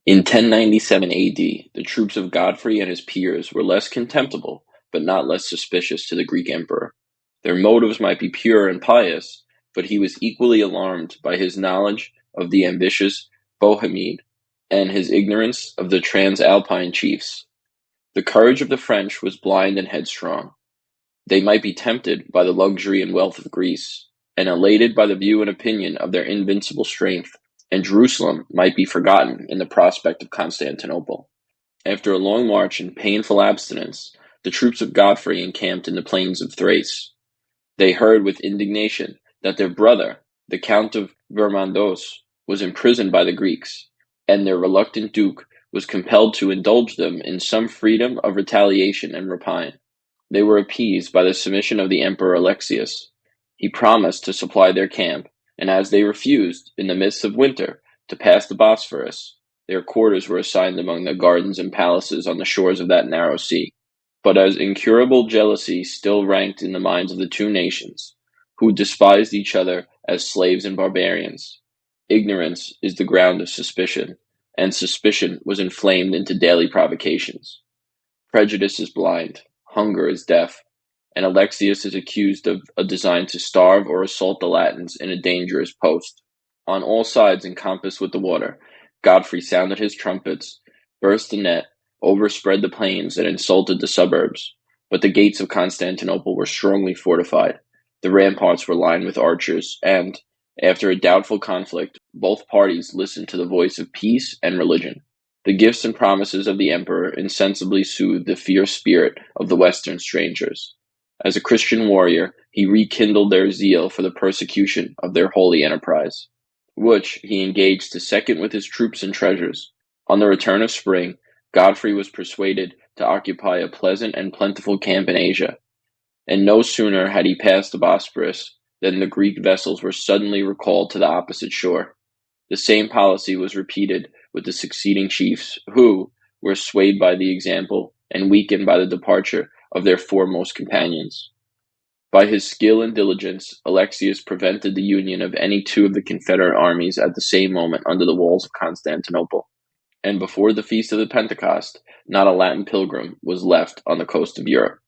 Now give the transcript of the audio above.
In 1097 AD, the troops of Godfrey and his peers were less contemptible, but not less suspicious to the Greek emperor. Their motives might be pure and pious, but he was equally alarmed by his knowledge of the ambitious Bohemond and his ignorance of the Transalpine chiefs. The courage of the French was blind and headstrong. They might be tempted by the luxury and wealth of Greece, and elated by the view and opinion of their invincible strength, and Jerusalem might be forgotten in the prospect of Constantinople. After a long march and painful abstinence, the troops of Godfrey encamped in the plains of Thrace. They heard with indignation that their brother, the Count of Vermandois, was imprisoned by the Greeks, and their reluctant duke was compelled to indulge them in some freedom of retaliation and rapine. They were appeased by the submission of the Emperor Alexius. He promised to supply their camp, and as they refused, in the midst of winter, to pass the Bosphorus, their quarters were assigned among the gardens and palaces on the shores of that narrow sea. But as incurable jealousy still ranked in the minds of the two nations, who despised each other as slaves and barbarians, ignorance is the ground of suspicion, and suspicion was inflamed into daily provocations. Prejudice is blind, hunger is deaf, and Alexius is accused of a design to starve or assault the Latins in a dangerous post. On all sides encompassed with the water, Godfrey sounded his trumpets, burst the net, overspread the plains, and insulted the suburbs. But the gates of Constantinople were strongly fortified, the ramparts were lined with archers, and, after a doubtful conflict, both parties listened to the voice of peace and religion. The gifts and promises of the emperor insensibly soothed the fierce spirit of the Western strangers. As a Christian warrior, he rekindled their zeal for the persecution of their holy enterprise, which he engaged to second with his troops and treasures. On the return of spring, Godfrey was persuaded to occupy a pleasant and plentiful camp in Asia, and no sooner had he passed the Bosporus than the Greek vessels were suddenly recalled to the opposite shore. The same policy was repeated with the succeeding chiefs, who were swayed by the example and weakened by the departure of their foremost companions. By his skill and diligence, Alexius prevented the union of any two of the Confederate armies at the same moment under the walls of Constantinople, and before the feast of the Pentecost, not a Latin pilgrim was left on the coast of Europe.